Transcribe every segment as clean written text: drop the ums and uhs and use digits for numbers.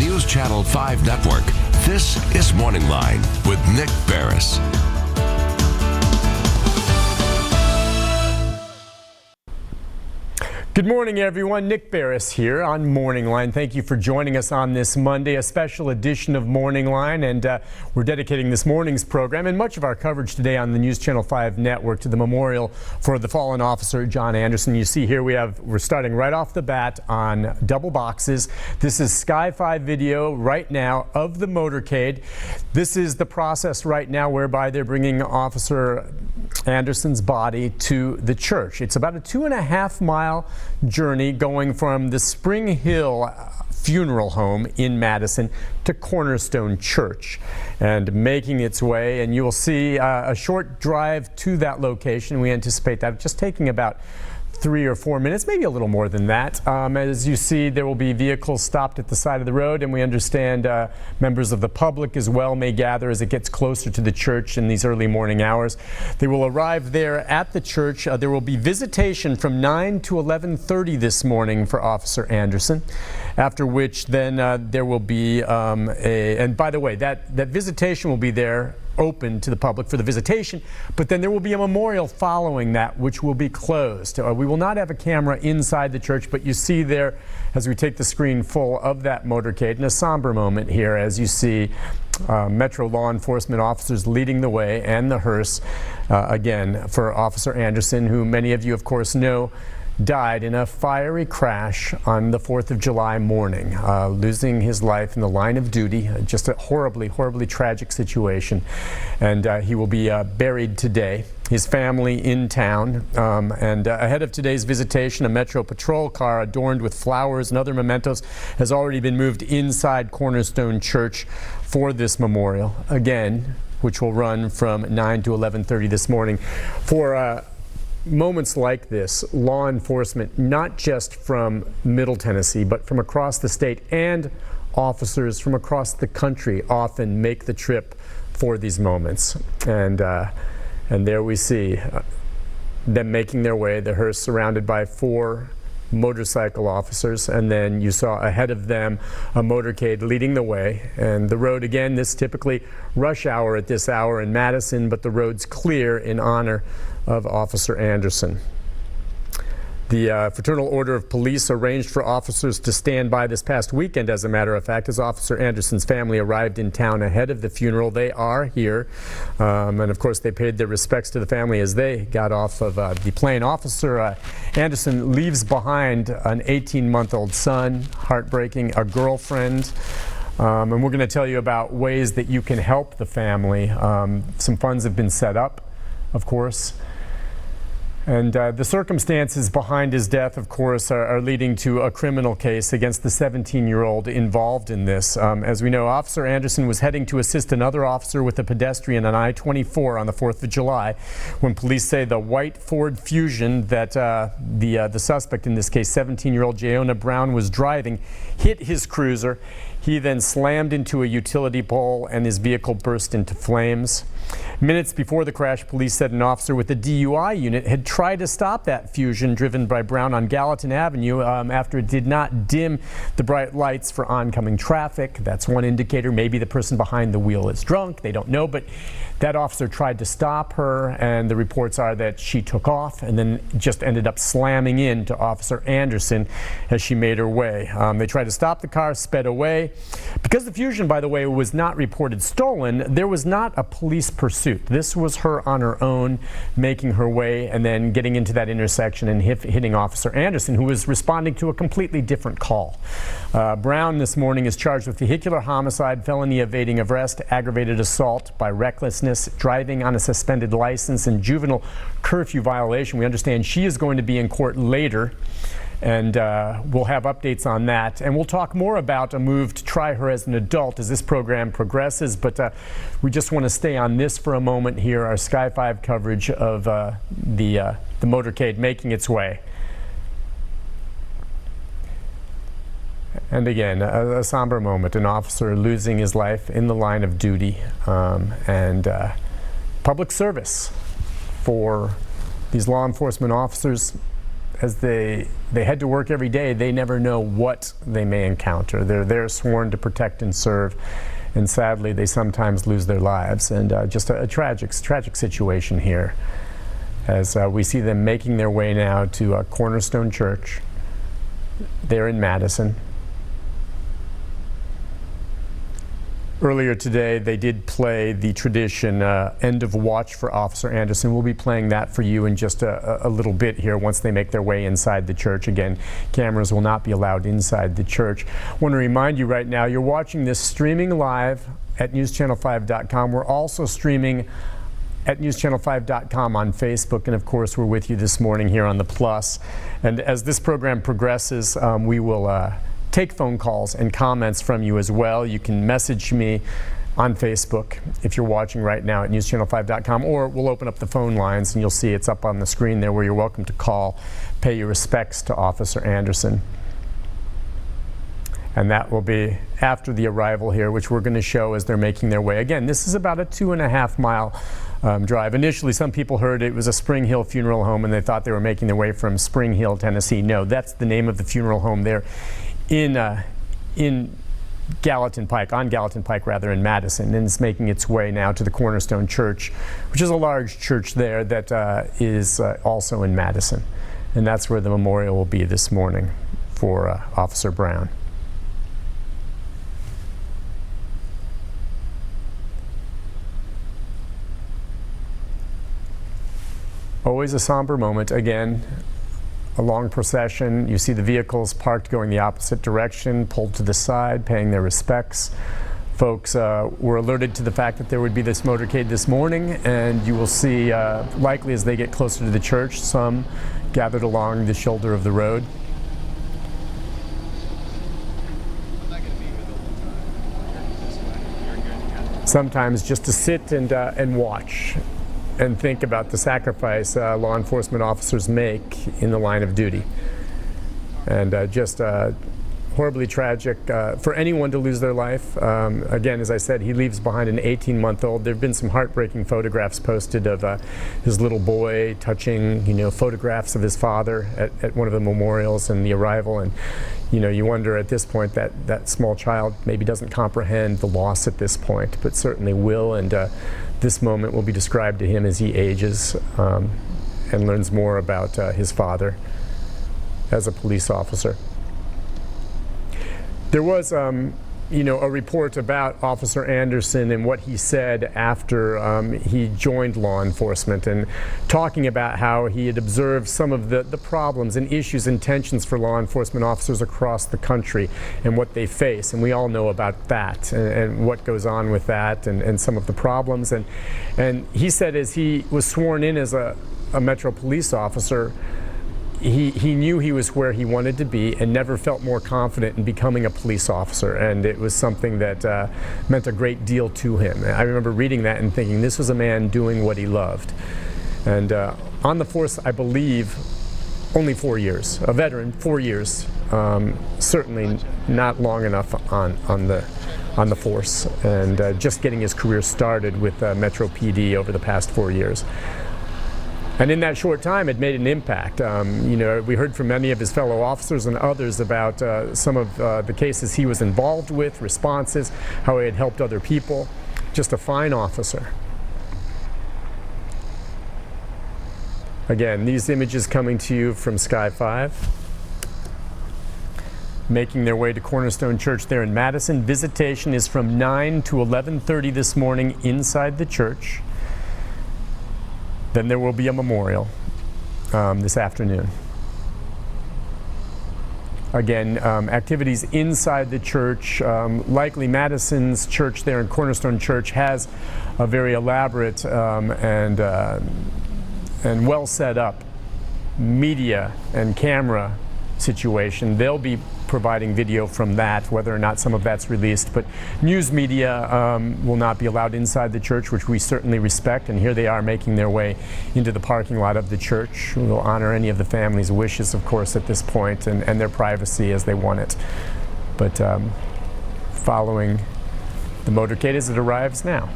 News Channel 5 Network, this is MorningLine with Nick Barris. Good morning, everyone. Nick Barris here on MorningLine. Thank you for joining us on this Monday, a special edition of MorningLine, and we're dedicating this morning's program and much of our coverage today on the News Channel 5 network to the memorial for the fallen officer John Anderson. You see here we're starting right off the bat on double boxes. This is Sky 5 video right now of the motorcade. This is the process right now whereby they're bringing Officer Anderson's body to the church. It's about a 2.5-mile journey going from the Spring Hill funeral home in Madison to Cornerstone Church and making its way, and you will see a short drive to that location. We anticipate that just taking about 3 or 4 minutes, maybe a little more than that. As you see, there will be vehicles stopped at the side of the road, and we understand members of the public as well may gather as it gets closer to the church in these early morning hours. They will arrive there at the church. There will be visitation from 9 to 11:30 this morning for Officer Anderson, after which then there will be and by the way, that visitation will be there open to the public for the visitation, but then there will be a memorial following that which will be closed. We will not have a camera inside the church, but you see there as we take the screen full of that motorcade, in a somber moment here as you see Metro law enforcement officers leading the way and the hearse again for Officer Anderson, who many of you of course know died in a fiery crash on the 4th of July morning, losing his life in the line of duty. Just a horribly, horribly tragic situation. And he will be buried today. His family in town. And ahead of today's visitation, a Metro patrol car adorned with flowers and other mementos has already been moved inside Cornerstone Church for this memorial, again, which will run from 9 to 11:30 this morning. For moments like this, law enforcement, not just from Middle Tennessee, but from across the state, and officers from across the country often make the trip for these moments. And there we see them making their way, the hearse surrounded by 4 motorcycle officers, and then you saw ahead of them a motorcade leading the way. And the road, again, this typically rush hour at this hour in Madison, but the road's clear in honor of Officer Anderson. The Fraternal Order of Police arranged for officers to stand by this past weekend, as a matter of fact, as Officer Anderson's family arrived in town ahead of the funeral. They are here, and of course they paid their respects to the family as they got off of the plane. Officer Anderson leaves behind an 18-month-old son, heartbreaking, a girlfriend, and we're going to tell you about ways that you can help the family. Some funds have been set up, of course. And the circumstances behind his death, of course, are leading to a criminal case against the 17-year-old involved in this. As we know, Officer Anderson was heading to assist another officer with a pedestrian on I-24 on the 4th of July when police say the white Ford Fusion that the suspect, in this case 17-year-old Jayona Brown, was driving hit his cruiser. He then slammed into a utility pole and his vehicle burst into flames. Minutes before the crash, police said an officer with a DUI unit had tried to stop that Fusion driven by Brown on Gallatin Avenue after it did not dim the bright lights for oncoming traffic. That's one indicator. Maybe the person behind the wheel is drunk. They don't know, but that officer tried to stop her, and the reports are that she took off and then just ended up slamming into Officer Anderson as she made her way. They tried to stop the car, sped away. Because the Fusion, by the way, was not reported stolen, there was not a police pursuit. This was her on her own, making her way and then getting into that intersection and hitting Officer Anderson, who was responding to a completely different call. Brown this morning is charged with vehicular homicide, felony evading arrest, aggravated assault by recklessness, driving on a suspended license, and juvenile curfew violation. We understand she is going to be in court later, and we'll have updates on that. And we'll talk more about a move to try her as an adult as this program progresses. But we just want to stay on this for a moment here, our Sky 5 coverage of the motorcade making its way. And again, a somber moment, an officer losing his life in the line of duty, and public service for these law enforcement officers as they head to work every day, they never know what they may encounter. They're there sworn to protect and serve, and sadly, they sometimes lose their lives. And just a tragic situation here, as we see them making their way now to Cornerstone Church there in Madison. Earlier today, they did play the tradition, End of Watch for Officer Anderson. We'll be playing that for you in just a little bit here once they make their way inside the church. Again, cameras will not be allowed inside the church. I want to remind you right now, you're watching this streaming live at newschannel5.com. We're also streaming at newschannel5.com on Facebook, and of course, we're with you this morning here on the Plus. And as this program progresses, we will take phone calls and comments from you as well. You can message me on Facebook if you're watching right now at newschannel5.com, or we'll open up the phone lines and you'll see it's up on the screen there where you're welcome to call, pay your respects to Officer Anderson. And that will be after the arrival here, which we're going to show as they're making their way. Again, this is about a 2.5 mile drive. Initially, some people heard it was a Spring Hill Funeral Home and they thought they were making their way from Spring Hill, Tennessee. No, that's the name of the funeral home there in Gallatin Pike, on Gallatin Pike rather, in Madison, and it's making its way now to the Cornerstone Church, which is a large church there that is also in Madison. And that's where the memorial will be this morning for Officer Brown. Always a somber moment. Again, a long procession. You see the vehicles parked going the opposite direction, pulled to the side, paying their respects. Folks were alerted to the fact that there would be this motorcade this morning, and you will see, likely as they get closer to the church, some gathered along the shoulder of the road. Sometimes just to sit and watch and think about the sacrifice law enforcement officers make in the line of duty. And just horribly tragic for anyone to lose their life. Again, as I said, he leaves behind an 18-month-old. There have been some heartbreaking photographs posted of his little boy touching, photographs of his father at one of the memorials and the arrival. And you wonder at this point that small child maybe doesn't comprehend the loss at this point, but certainly will. And this moment will be described to him as he ages and learns more about his father as a police officer. There was, a report about Officer Anderson and what he said after he joined law enforcement, and talking about how he had observed some of the problems and issues and tensions for law enforcement officers across the country and what they face. And we all know about that and what goes on with that and some of the problems. And he said as he was sworn in as a Metro police officer, he knew he was where he wanted to be and never felt more confident in becoming a police officer. And it was something that meant a great deal to him. I remember reading that and thinking this was a man doing what he loved. And on the force, I believe, only 4 years. A veteran, 4 years. Certainly not long enough on the force. And just getting his career started with Metro PD over the past 4 years. And in that short time, it made an impact. We heard from many of his fellow officers and others about some of the cases he was involved with, responses, how he had helped other people. Just a fine officer. Again, these images coming to you from Sky 5. Making their way to Cornerstone Church there in Madison. Visitation is from 9 to 11:30 this morning inside the church. Then there will be a memorial this afternoon. Again, activities inside the church. Likely Madison's church there in Cornerstone Church has a very elaborate and well set up media and camera situation. They'll be providing video from that, whether or not some of that's released. But news media will not be allowed inside the church, which we certainly respect. And here they are making their way into the parking lot of the church. We'll honor any of the family's wishes, of course, at this point, and their privacy as they want it. But following the motorcade as it arrives now.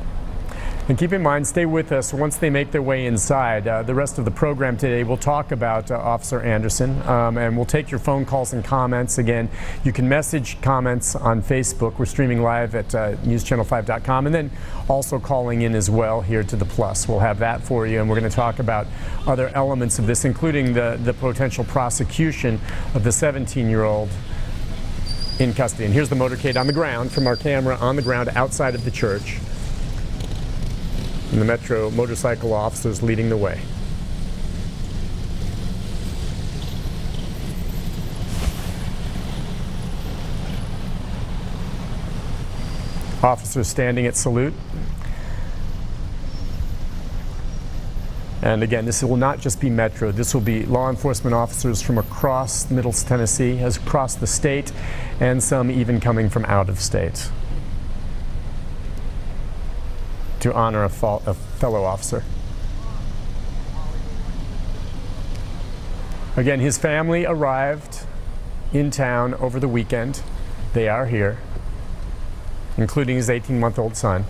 And keep in mind, stay with us once they make their way inside. The rest of the program today, we'll talk about Officer Anderson, and we'll take your phone calls and comments. Again, you can message comments on Facebook. We're streaming live at newschannel5.com, and then also calling in as well here to the Plus. We'll have that for you, and we're going to talk about other elements of this, including the potential prosecution of the 17-year-old in custody. And here's the motorcade on the ground from our camera on the ground outside of the church. And the Metro motorcycle officers leading the way. Officers standing at salute. And again, this will not just be Metro. This will be law enforcement officers from across Middle Tennessee, as across the state, and some even coming from out of state, to honor a fellow officer. Again, his family arrived in town over the weekend. They are here, including his 18-month-old son.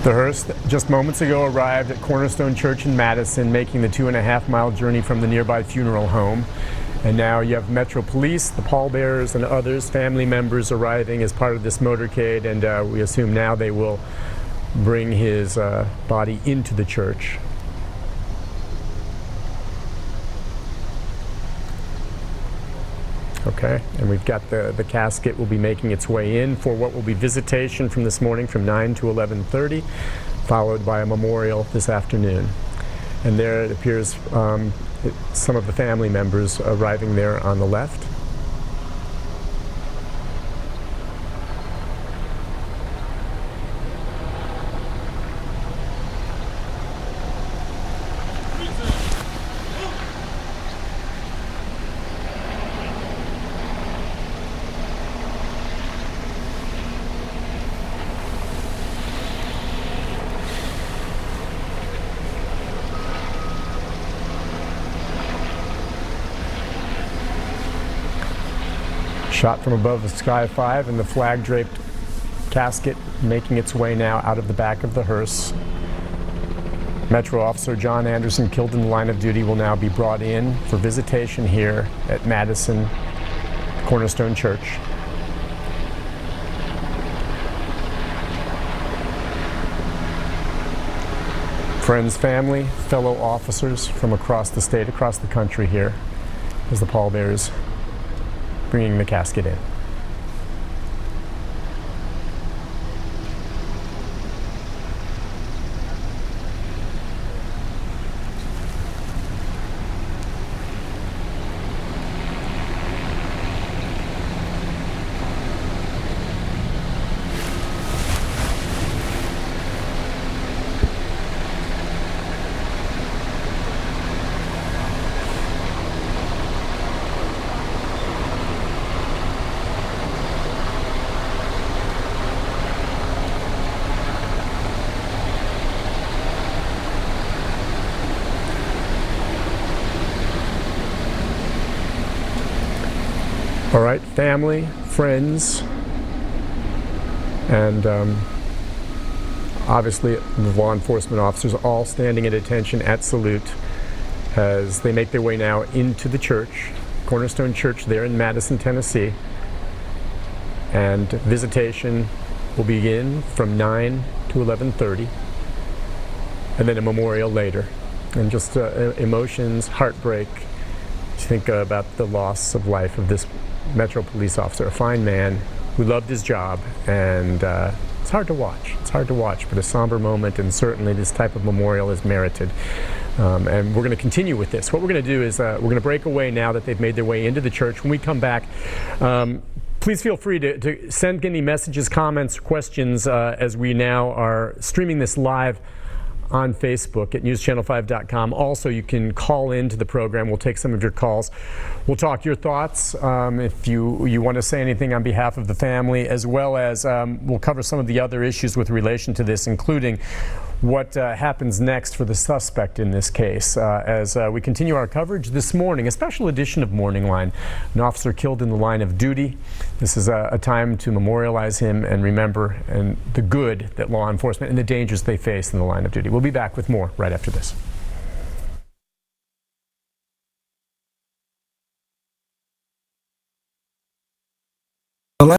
The hearse just moments ago arrived at Cornerstone Church in Madison, making the 2.5-mile journey from the nearby funeral home. And now you have Metro Police, the pallbearers, and others, family members arriving as part of this motorcade, and we assume now they will bring his body into the church. Okay, and we've got the casket will be making its way in for what will be visitation from this morning from 9 to 11:30, followed by a memorial this afternoon. And there it appears some of the family members arriving there on the left. Shot from above the Sky 5, and the flag-draped casket making its way now out of the back of the hearse. Metro Officer John Anderson, killed in the line of duty, will now be brought in for visitation here at Madison Cornerstone Church. Friends, family, fellow officers from across the state, across the country here, as the pallbearers bringing the casket in. All right, family, friends, and obviously the law enforcement officers all standing at attention at salute as they make their way now into the church, Cornerstone Church there in Madison, Tennessee. And visitation will begin from 9 to 11:30, and then a memorial later. And just emotions, heartbreak. Think about the loss of life of this Metro police officer, a fine man who loved his job, and it's hard to watch. It's hard to watch, but a somber moment, and certainly this type of memorial is merited. And we're going to continue with this. What we're going to do is we're going to break away now that they've made their way into the church. When we come back, Please feel free to send any messages, comments, questions as we now are streaming this live on Facebook at newschannel5.com. Also, you can call into the program. We'll take some of your calls. We'll talk your thoughts if you want to say anything on behalf of the family, as well as we'll cover some of the other issues with relation to this, including what happens next for the suspect in this case. As we continue our coverage this morning, a special edition of Morning Line, an officer killed in the line of duty. This is a time to memorialize him and remember and the good that law enforcement and the dangers they face in the line of duty. We'll be back with more right after this.